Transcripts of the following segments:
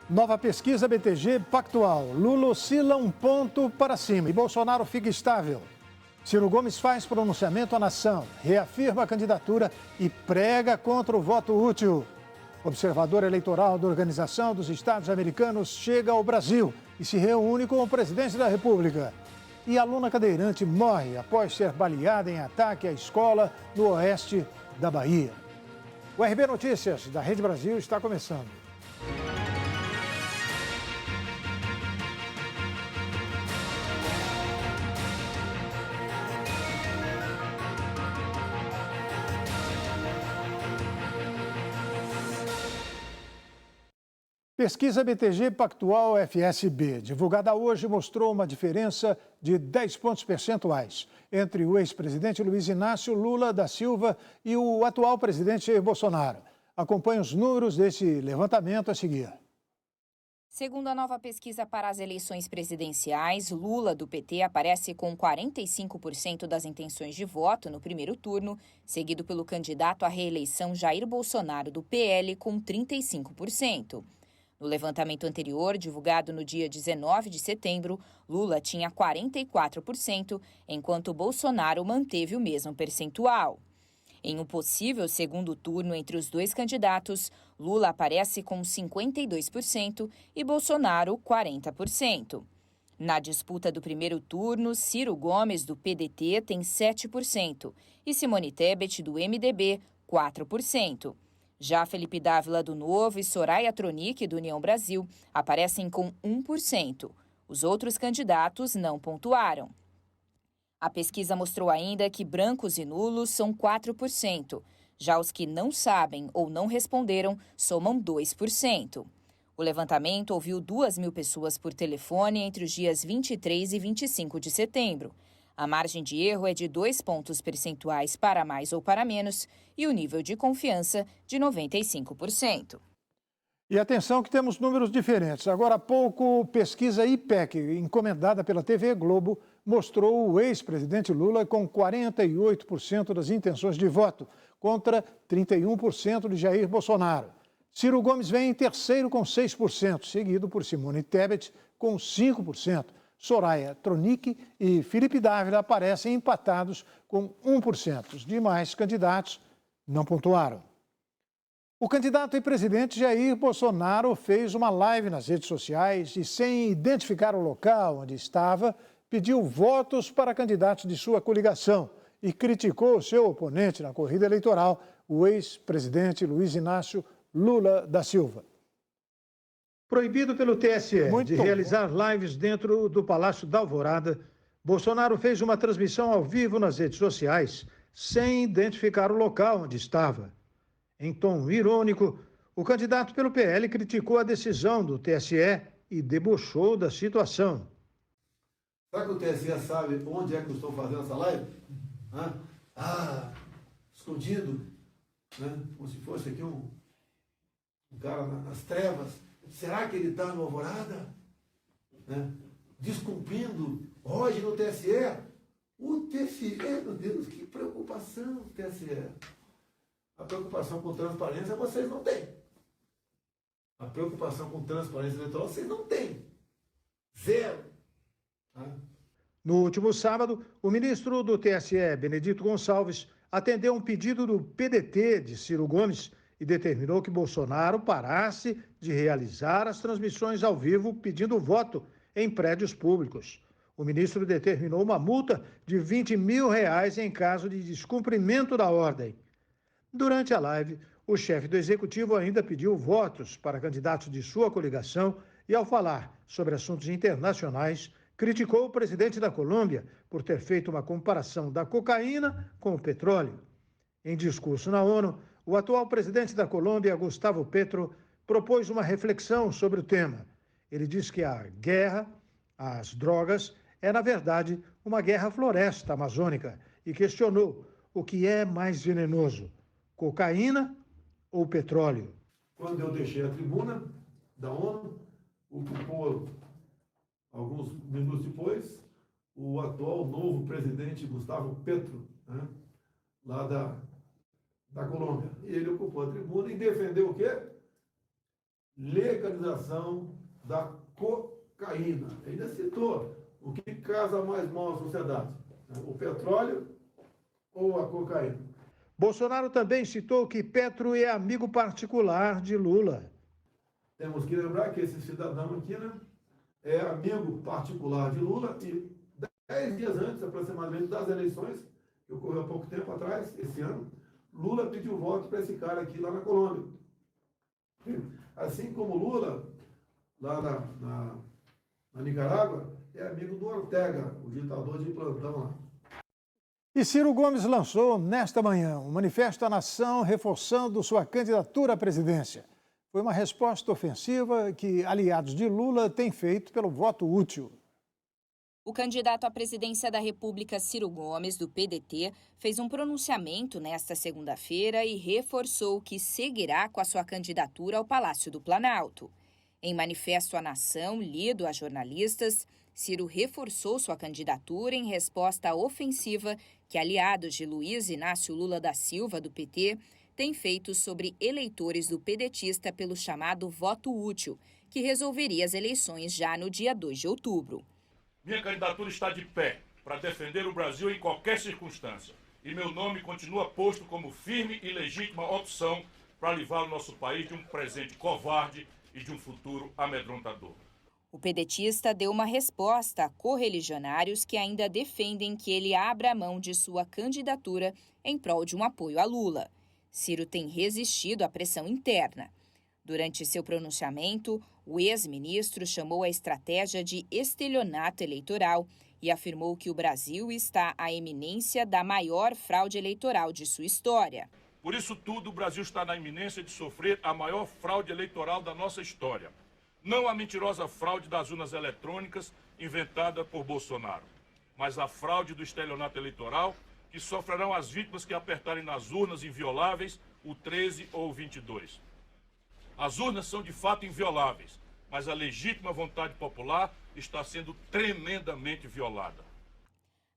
Nova pesquisa BTG Pactual. Lula oscila 1 ponto para cima e Bolsonaro fica estável. Ciro Gomes faz pronunciamento à nação, reafirma a candidatura e prega contra o voto útil. Observador eleitoral da Organização dos Estados Americanos chega ao Brasil e se reúne com o presidente da República. E aluna cadeirante morre após ser baleada em ataque à escola no oeste da Bahia. O RB Notícias da Rede Brasil está começando. Pesquisa BTG Pactual FSB, divulgada hoje, mostrou uma diferença de 10 pontos percentuais entre o ex-presidente Luiz Inácio Lula da Silva e o atual presidente Jair Bolsonaro. Acompanhe os números desse levantamento a seguir. Segundo a nova pesquisa para as eleições presidenciais, Lula, do PT, aparece com 45% das intenções de voto no primeiro turno, seguido pelo candidato à reeleição Jair Bolsonaro, do PL, com 35%. No levantamento anterior, divulgado no dia 19 de setembro, Lula tinha 44%, enquanto Bolsonaro manteve o mesmo percentual. Em um possível segundo turno entre os dois candidatos, Lula aparece com 52% e Bolsonaro 40%. Na disputa do primeiro turno, Ciro Gomes, do PDT, tem 7% e Simone Tebet, do MDB, 4%. Já Felipe Dávila, do Novo, e Soraya Tronic, do União Brasil, aparecem com 1%. Os outros candidatos não pontuaram. A pesquisa mostrou ainda que brancos e nulos são 4%. Já os que não sabem ou não responderam somam 2%. O levantamento ouviu 2.000 pessoas por telefone entre os dias 23 e 25 de setembro. A margem de erro é de 2 pontos percentuais para mais ou para menos e o nível de confiança de 95%. E atenção que temos números diferentes. Agora há pouco, pesquisa IPEC, encomendada pela TV Globo, mostrou o ex-presidente Lula com 48% das intenções de voto, contra 31% de Jair Bolsonaro. Ciro Gomes vem em terceiro com 6%, seguido por Simone Tebet com 5%. Soraya Tronic e Felipe Dávila aparecem empatados com 1%. Os demais candidatos não pontuaram. O candidato e presidente Jair Bolsonaro fez uma live nas redes sociais e, sem identificar o local onde estava, pediu votos para candidatos de sua coligação e criticou seu oponente na corrida eleitoral, o ex-presidente Luiz Inácio Lula da Silva. Proibido pelo TSE de realizar lives dentro do Palácio da Alvorada, Bolsonaro fez uma transmissão ao vivo nas redes sociais, sem identificar o local onde estava. Em tom irônico, o candidato pelo PL criticou a decisão do TSE e debochou da situação. Será que o TSE sabe onde é que eu estou fazendo essa live? Escondido, né? Como se fosse aqui um cara nas trevas. Será que ele está no Alvorada? Né? Descumprindo hoje no TSE? O TSE, meu Deus, que preocupação o TSE. A preocupação com transparência vocês não têm. A preocupação com transparência eleitoral vocês não têm. Zero. No último sábado, o ministro do TSE, Benedito Gonçalves, atendeu um pedido do PDT de Ciro Gomes e determinou que Bolsonaro parasse de realizar as transmissões ao vivo pedindo voto em prédios públicos. O ministro determinou uma multa de R$20 mil em caso de descumprimento da ordem. Durante a live, o chefe do executivo ainda pediu votos para candidatos de sua coligação e, ao falar sobre assuntos internacionais, criticou o presidente da Colômbia por ter feito uma comparação da cocaína com o petróleo. Em discurso na ONU, o atual presidente da Colômbia, Gustavo Petro, propôs uma reflexão sobre o tema. Ele diz que a guerra às drogas é, na verdade, uma guerra floresta amazônica e questionou o que é mais venenoso, cocaína ou petróleo. Quando eu deixei a tribuna da ONU, ocupou, alguns minutos depois, o atual novo presidente Gustavo Petro, né, lá da Colômbia. E ele ocupou a tribuna e defendeu o quê? legalização da cocaína. Ainda citou o que causa mais mal à sociedade, né? O petróleo ou a cocaína. Bolsonaro também citou que Petro é amigo particular de Lula. Temos que lembrar que esse cidadão aqui, né, é amigo particular de Lula e 10 dias antes, aproximadamente, das eleições, que ocorreu há pouco tempo atrás, esse ano, Lula pediu voto para esse cara aqui lá na Colômbia. Assim como Lula, lá na Nicarágua, é amigo do Ortega, o ditador de plantão lá. E Ciro Gomes lançou nesta manhã um manifesto à nação reforçando sua candidatura à presidência. Foi uma resposta ofensiva que aliados de Lula têm feito pelo voto útil. O candidato à presidência da República, Ciro Gomes, do PDT, fez um pronunciamento nesta segunda-feira e reforçou que seguirá com a sua candidatura ao Palácio do Planalto. Em manifesto à nação, lido a jornalistas, Ciro reforçou sua candidatura em resposta à ofensiva que aliados de Luiz Inácio Lula da Silva, do PT, têm feito sobre eleitores do pedetista pelo chamado voto útil, que resolveria as eleições já no dia 2 de outubro. Minha candidatura está de pé para defender o Brasil em qualquer circunstância. E meu nome continua posto como firme e legítima opção para livrar o nosso país de um presente covarde e de um futuro amedrontador. O pedetista deu uma resposta a correligionários que ainda defendem que ele abra mão de sua candidatura em prol de um apoio a Lula. Ciro tem resistido à pressão interna. Durante seu pronunciamento, o ex-ministro chamou a estratégia de estelionato eleitoral e afirmou que o Brasil está à eminência da maior fraude eleitoral de sua história. Por isso tudo, o Brasil está na iminência de sofrer a maior fraude eleitoral da nossa história. Não a mentirosa fraude das urnas eletrônicas inventada por Bolsonaro, mas a fraude do estelionato eleitoral que sofrerão as vítimas que apertarem nas urnas invioláveis o 13 ou o 22. As urnas são de fato invioláveis, mas a legítima vontade popular está sendo tremendamente violada.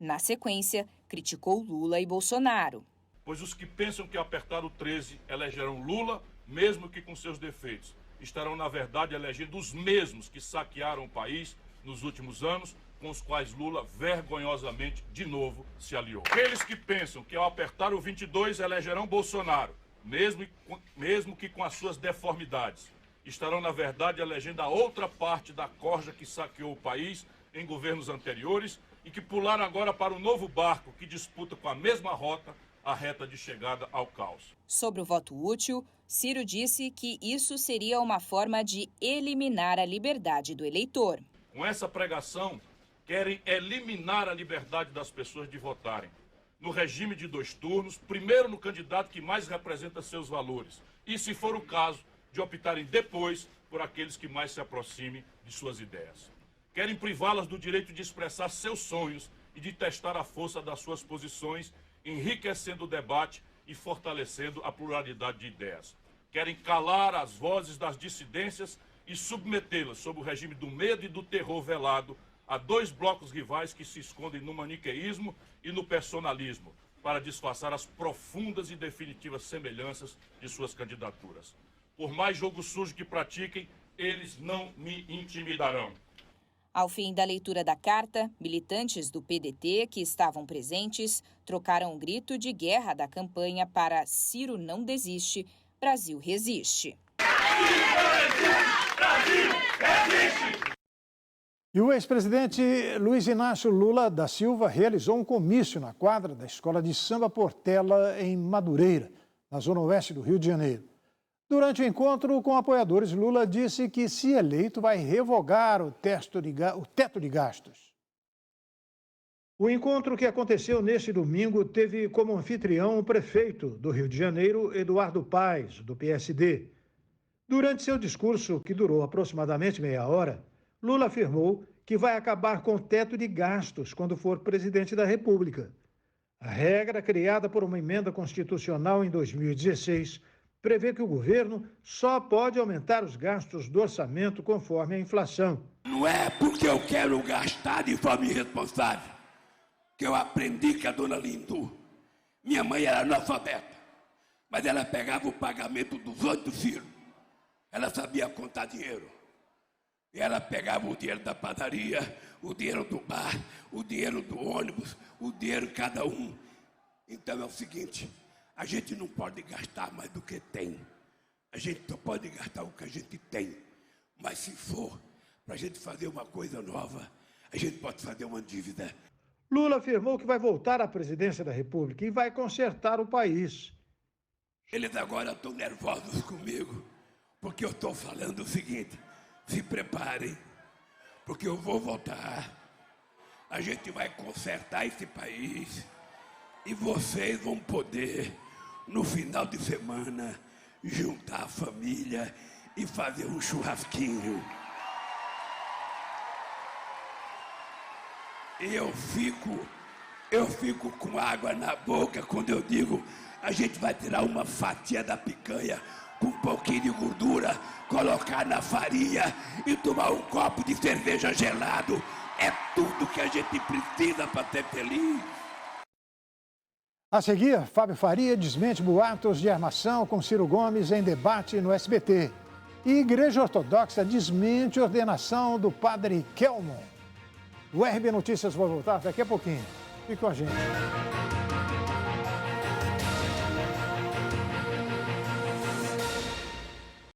Na sequência, criticou Lula e Bolsonaro. Pois os que pensam que apertar o 13 elegerão Lula, mesmo que com seus defeitos, estarão na verdade elegendo os mesmos que saquearam o país nos últimos anos, com os quais Lula vergonhosamente de novo se aliou. Aqueles que pensam que ao apertar o 22 elegerão Bolsonaro, mesmo que com as suas deformidades, estarão, na verdade, elegendo a outra parte da corja que saqueou o país em governos anteriores e que pularam agora para o novo barco que disputa com a mesma rota a reta de chegada ao caos. Sobre o voto útil, Ciro disse que isso seria uma forma de eliminar a liberdade do eleitor. Com essa pregação, querem eliminar a liberdade das pessoas de votarem. No regime de 2 turnos, primeiro no candidato que mais representa seus valores. E, se for o caso, de optarem depois por aqueles que mais se aproximem de suas ideias. Querem privá-las do direito de expressar seus sonhos e de testar a força das suas posições, enriquecendo o debate e fortalecendo a pluralidade de ideias. Querem calar as vozes das dissidências e submetê-las sob o regime do medo e do terror velado a 2 blocos rivais que se escondem no maniqueísmo e no personalismo para disfarçar as profundas e definitivas semelhanças de suas candidaturas. Por mais jogo sujo que pratiquem, eles não me intimidarão. Ao fim da leitura da carta, militantes do PDT que estavam presentes trocaram um grito de guerra da campanha para Ciro não desiste, Brasil resiste. Brasil resiste! E o ex-presidente Luiz Inácio Lula da Silva realizou um comício na quadra da Escola de Samba Portela, em Madureira, na zona oeste do Rio de Janeiro. Durante o encontro com apoiadores, Lula disse que, se eleito, vai revogar o teto de gastos. O encontro, que aconteceu neste domingo, teve como anfitrião o prefeito do Rio de Janeiro, Eduardo Paes, do PSD. Durante seu discurso, que durou aproximadamente meia hora, Lula afirmou que vai acabar com o teto de gastos quando for presidente da República. A regra, criada por uma emenda constitucional em 2016, prevê que o governo só pode aumentar os gastos do orçamento conforme a inflação. Não é porque eu quero gastar de forma irresponsável que eu aprendi com a dona Lindu. Minha mãe era analfabeta, mas ela pegava o pagamento dos 8 filhos Ela sabia contar dinheiro. E ela pegava o dinheiro da padaria, o dinheiro do bar, o dinheiro do ônibus, o dinheiro de cada um. Então é o seguinte, a gente não pode gastar mais do que tem. A gente só pode gastar o que a gente tem. Mas se for para a gente fazer uma coisa nova, a gente pode fazer uma dívida. Lula afirmou que vai voltar à presidência da República e vai consertar o país. Eles agora estão nervosos comigo, porque eu estou falando o seguinte, se preparem, porque eu vou voltar. A gente vai consertar esse país e vocês vão poder, no final de semana, juntar a família e fazer um churrasquinho. Eu fico com água na boca quando eu digo a gente vai tirar uma fatia da picanha com um pouquinho de gordura, colocar na farinha e tomar um copo de cerveja gelado. É tudo que a gente precisa para ser feliz. A seguir, Fábio Faria desmente boatos de armação com Ciro Gomes em debate no SBT. E Igreja Ortodoxa desmente ordenação do padre Kelmon. O RB Notícias vai voltar daqui a pouquinho. Fique com a gente.